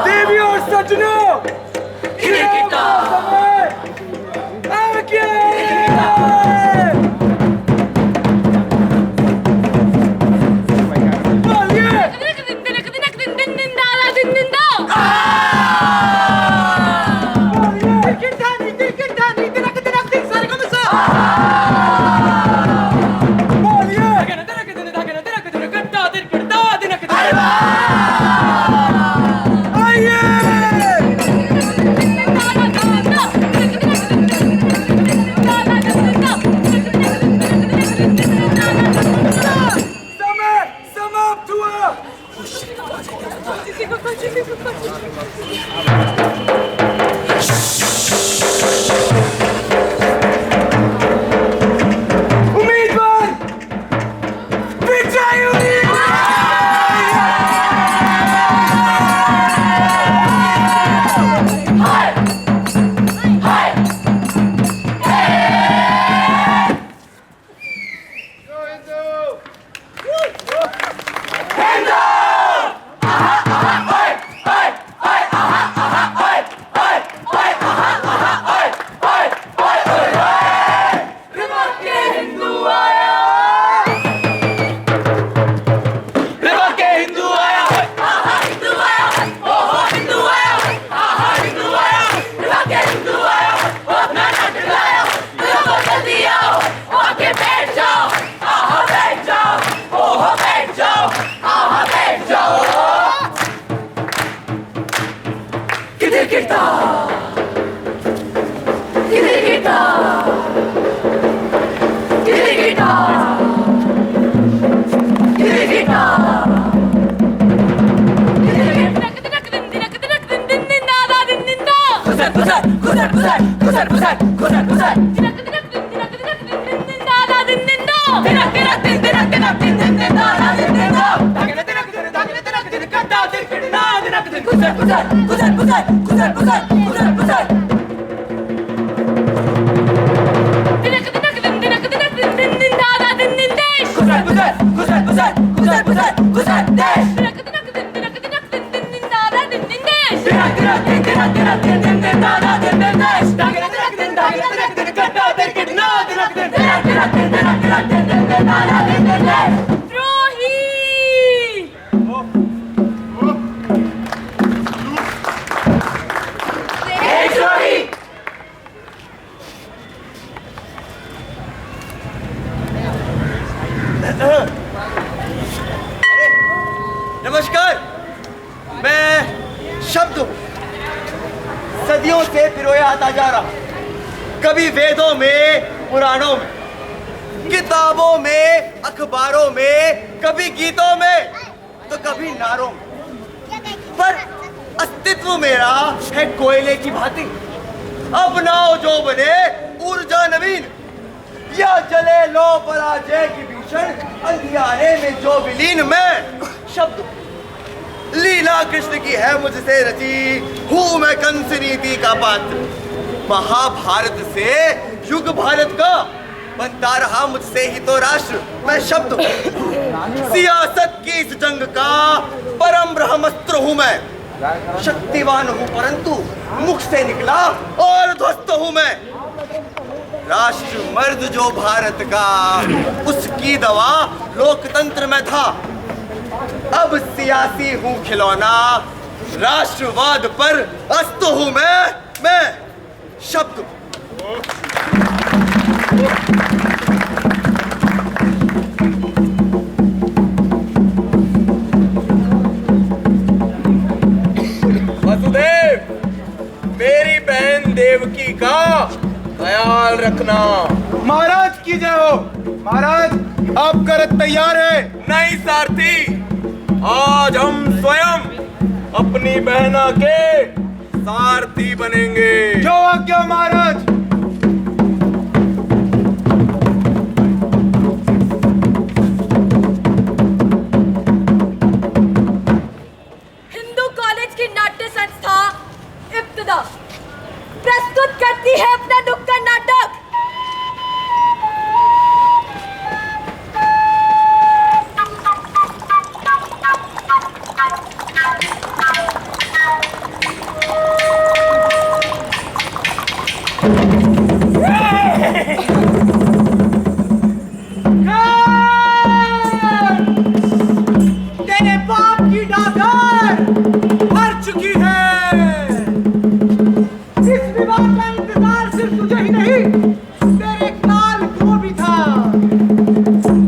देवियों और सज्जनों, नमस्कार, मैं शब्द हूं, सदियों से पिरोया आता जा रहा, कभी वेदों में, पुराणों में, किताबों में, अखबारों में, कभी गीतों में, तो कभी नारों में, पर अस्तित्व मेरा है कोयले की भांति। अपनाओ जो बने ऊर्जा नवीन, या जले लो पराजय की भीषण अंधियारे में जो विलीन। मैं शब्द, लीला कृष्ण की है मुझसे रची, हूं मैं कंस नीति का पात्र। महाभारत से युग भारत का बनता रहा मुझसे ही तो राष्ट्र। मैं शब्द हूं, सियासत की इस जंग का परम ब्रह्मास्त्र हूं मैं। शक्तिवान हूं परंतु मुख से निकला और ध्वस्त हूं मैं। राष्ट्र मर्द जो भारत का, उसकी दवा लोकतंत्र में था। अब सियासी हूं खिलौना, राष्ट्रवाद पर अस्त हूं मैं शब्द। वसुदेव, मेरी बहन देवकी का ख्याल रखना। महाराज की जय हो। महाराज, आपका रथ तैयार है? नहीं सारथी, आज हम स्वयं अपनी बहना के सारथी बनेंगे। जो आज्ञा महाराज। हिंदू कॉलेज की नाट्य संस्था इब्तिदा प्रस्तुत करती है अपना नुक्कड़ नाटक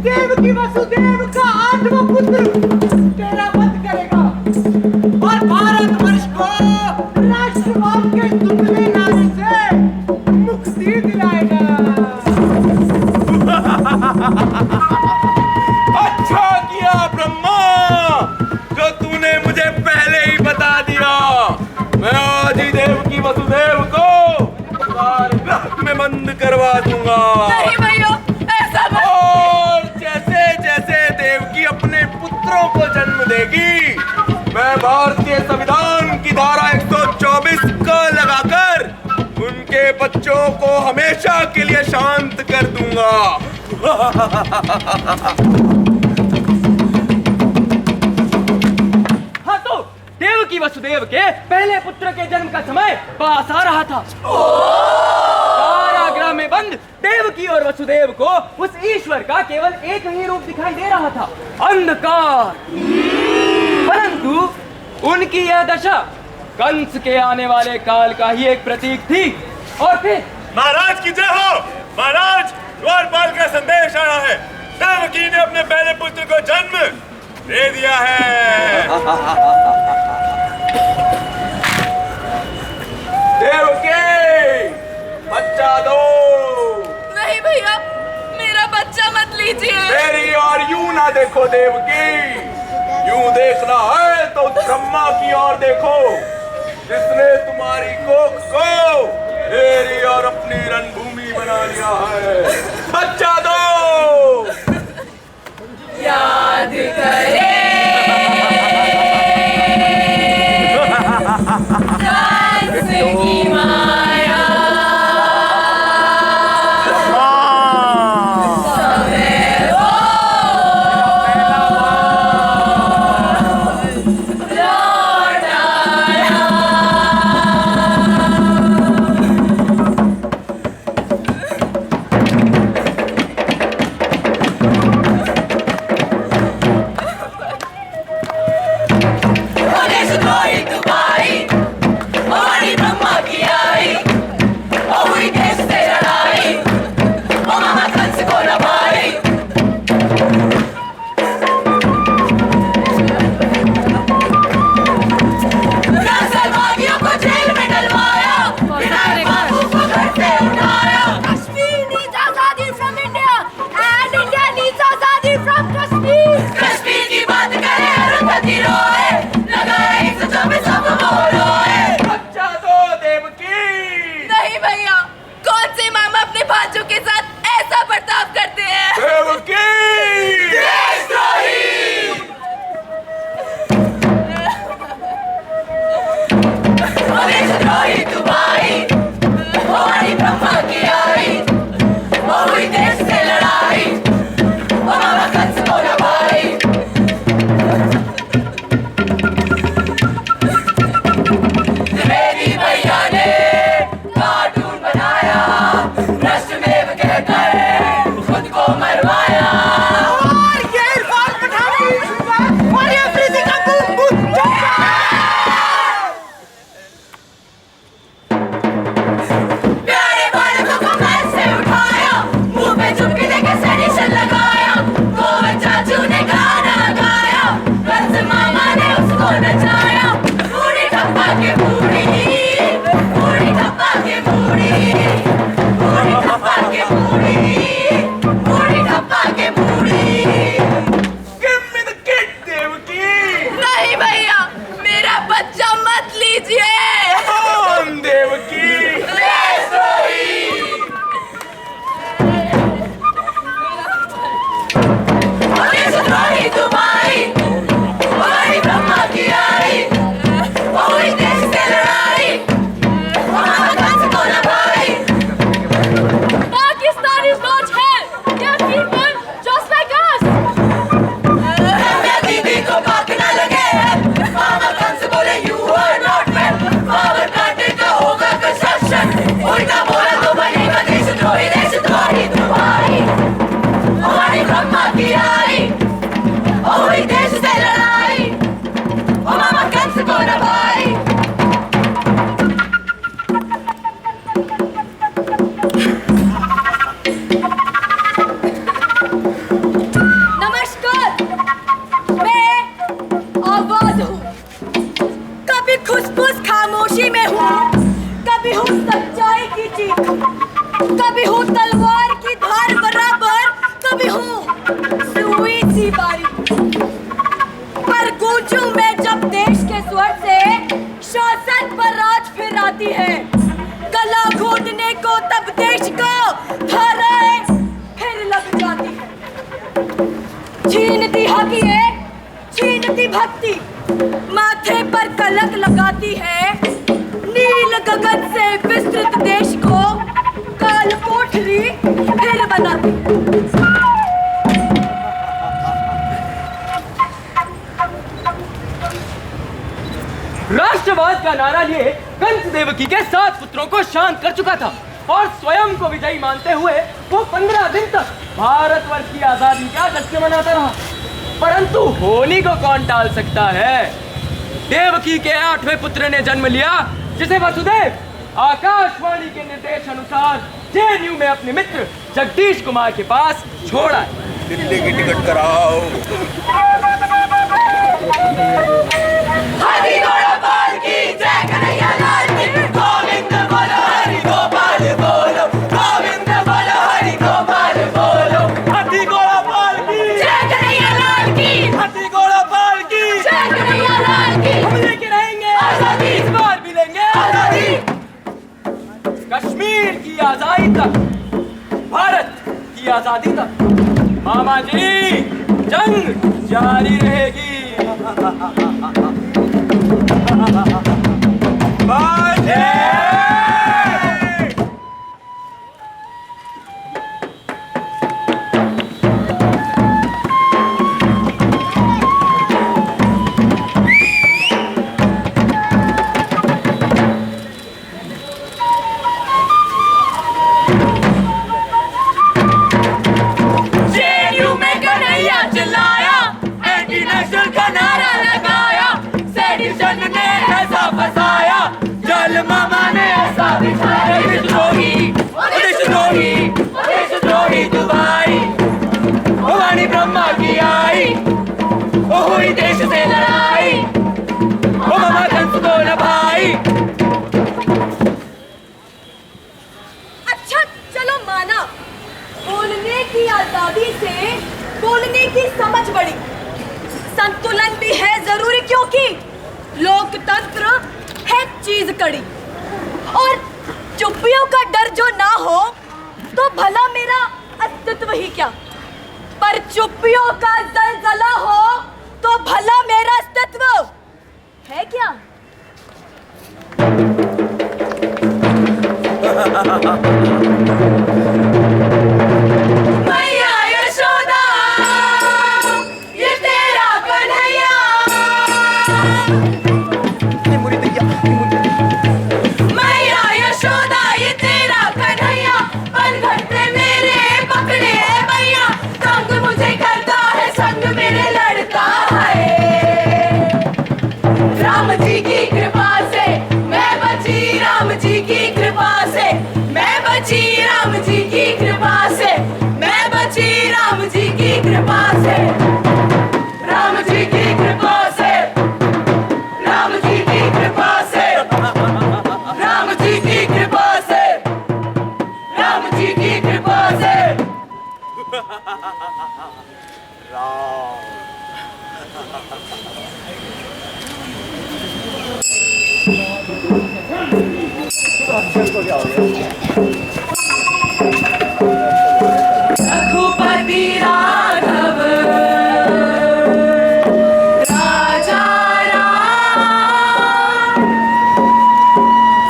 देवकी वसुदेव का 8वां पुत्र तेरा वध करेगा और भारत वर्ष को राष्ट्रवाद के दुबले नारे से मुक्ति दिलाएगा। अच्छा किया ब्रह्मा जो तूने मुझे पहले ही बता दिया। मैं आज ही देवकी वसुदेव को कारागृह में बंद करवा दूंगा। नहीं भैया, ऐसा मत। और जैसे जैसे देवकी अपने पुत्रों को जन्म देगी, मैं भारतीय संविधान की धारा 124 को लगाकर उनके बच्चों को हमेशा के लिए शांत कर दूंगा। हाँ तो देवकी वसुदेव के पहले पुत्र के जन्म का समय पास आ रहा था। कारागृह में बंद देवकी और वसुदेव को उस ईश्वर का केवल एक ही रूप दिखाई दे रहा था, अंधकार। परंतु उनकी यह दशा कंस के आने वाले काल का ही एक प्रतीक थी। और फिर महाराज की जय हो। महाराज, द्वारपाल का संदेश आया है। देवकी ने अपने पहले पुत्र को जन्म दे दिया है। देवकी बच्चा दो। नहीं भैया, मेरा बच्चा मत लीजिए। मेरी और यूं ना देखो देवकी, यूं देखना है तो ब्रह्मा की ओर देखो जिसने तुम्हारी कोख को मेरी और अपनी रणभूमि बना लिया है। बच्चा दो। याद करे कंस की माया, समय वो लौट आया। बनाती है। छीनती हकिए, छीनती भक्ति, माथे पर कलक लगाती है। नील गगन से विस्तृत देश को काल कोठरी फिर बनाती है। राष्ट्रवाद का नारा लिए कंस देवकी के 7 पुत्रों को शांत कर चुका था और स्वयं को विजयी मानते हुए वो 15 दिन तक भारतवर्ष की आजादी का जश्न मनाता रहा। परंतु होली को कौन टाल सकता है? देवकी के 8वें पुत्र ने जन्म लिया, जिसे वसुदेव आकाशवाणी के निर्देश अनुसार जेएनयू में अपने मित्र जगदीश कुमार के पास छोड़ा। दिल्ली की टिकट कराओ। हाथी घोड़ा पाल की जय कन्हैया लाल की। गोविंद बोलो हरि गोपाल बोलो, गोविंद बोलो हरि गोपाल बोलो। हाथी घोड़ा पाल की जय कन्हैया लाल की। हाथी घोड़ा पाल की जय कन्हैया लाल की। हम लेके रहेंगे आजादी। इस बार भी लेंगे आजादी। कश्मीर की आजादी तक, भारत की आजादी तक मामा जी जंग जारी रहेगी। जेएनयू में कन्हैया चिल्लाया, एंटी नेशनल का नारा लगाया। सेडिशन ने ऐसा फसाया, जल मामा ने ऐसा बिछाया। देशद्रोही, देशद्रोही, देशद्रोही दुबाई, वो वाणी ब्रह्मा की आई, वो हुई देश से लड़ाई, वो मामा कंस को न भाई। अच्छा चलो माना, बोलने की आजादी से बोलने की समझ बढ़ी। संतुलन भी है जरूरी, क्योंकि लोकतंत्र है चीज कड़ी। और चुप्पियों का डर जो ना हो तो भला मेरा अस्तित्व ही क्या। पर चुप्पियों का जलजला हो तो भला मेरा अस्तित्व है क्या। मैया यशोदा, ये तेरा कन्हैया। मैया यशोदा, ये तेरा कन्हैया। पनघट मेरे पकड़े है मैया, संग मुझे करता है, संग मेरे लड़ता है। राम जी की कृपा से मैं बची, राम जी की कृपा से मैं बची, राम जी की कृपा से मैं बची, राम जी की कृपा से, राम जी की कृपा से, राम जी की कृपा से, राम जी की कृपा से, राम जी की कृपा से। रघुपति राघव राजा राम,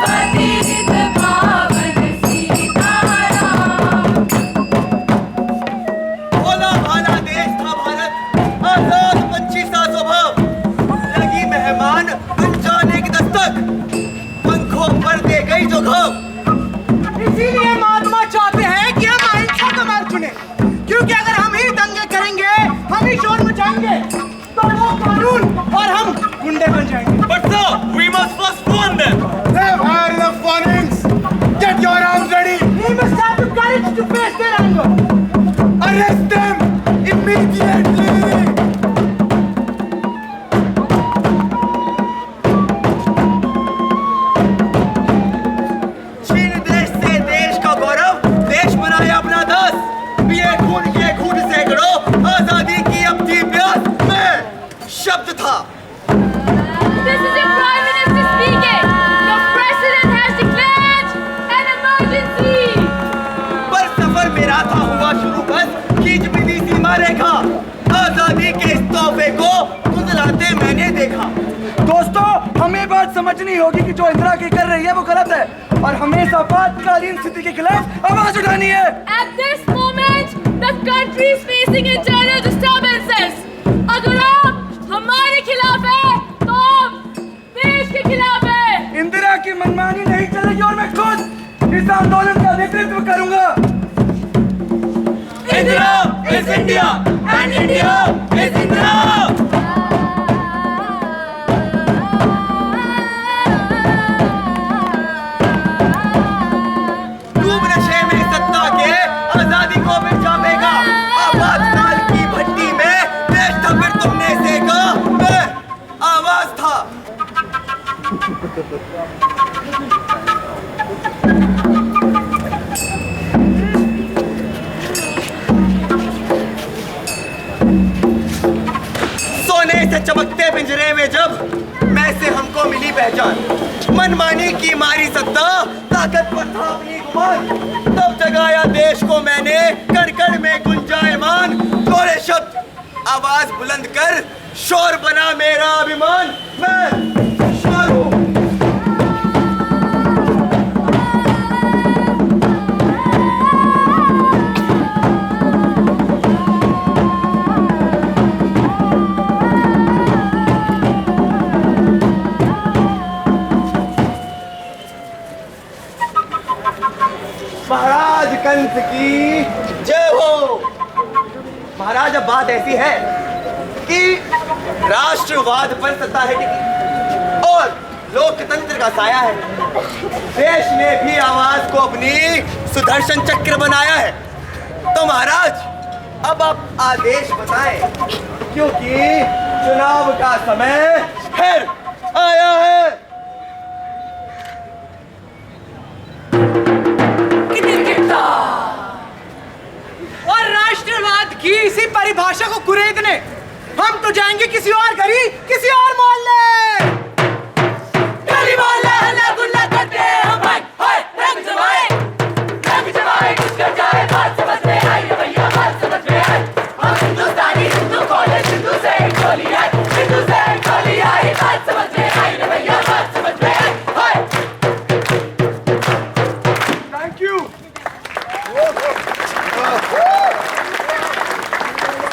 पतित पावन सीताराम। भोला भाला देश था भारत, आजाद पंछी सा स्वभाव। लगी मेहमान अनजाने की दस्तक, पंखों पर दे गई जो घाव। इसीलिए महात्मा चाहते हैं कि हम अहिंसा का मार्ग चुने, क्योंकि अगर हम ही दंगे करेंगे, हम ही शोर मचाएंगे, तो वो कानून और हम गुंडे बन जाएंगे। But sir, we must first warn them. They've heard enough warnings. Get your arms ready. We must have the courage to face their anger. Arrest them immediately. छीन देश से देश का गौरव, देश बनाए अपना दास। पिए खून के घूंट सैकड़ों, आजादी की अपनी प्यास में शब्द था। This is the Prime Minister speaking. The President has declared an emergency. पर सफर मेरा था हुआ शुरू बस, की देखा। दोस्तों, हमें बात समझनी होगी कि जो इंदिरा की कर रही है वो गलत है और हमें आपातकालीन स्थिति के खिलाफ आवाज उठानी है। At this moment, the country is facing internal disturbances. अगर आप हमारे खिलाफ है, तो आप देश के खिलाफ है। इंदिरा की मनमानी नहीं चलेगी और मैं खुद इस आंदोलन का नेतृत्व करूंगा। Indira is India and India is Indira. डूब नशे में सत्ता के आजादी को फिर छापेगा। आपातकाल की भट्टी में देश था फिर तुमने सेका। मैं आवाज था। सोने से चमकते पिंजरे में जब मैं से हमको मिली पहचान। मनमानी की मारी सत्ता, ताकत पर था अपनी गुमान। तब जगाया देश को मैंने कण कण में गुंजायमान। थोड़े शब्द आवाज बुलंद कर शोर बना मेरा अभिमान। मैं शोर हूँ। महाराज कंस की जय हो। महाराज, अब बात ऐसी है कि राष्ट्रवाद पर सत्ता है टिकी और लोकतंत्र का साया है। देश ने भी आवाज को अपनी सुदर्शन चक्र बनाया है। तो महाराज, अब आप आदेश बताएं, क्योंकि चुनाव का समय फिर आया है। और राष्ट्रवाद की इसी परिभाषा को कुरेदने हम तो जाएंगे किसी और गली, किसी और मोहल्ले।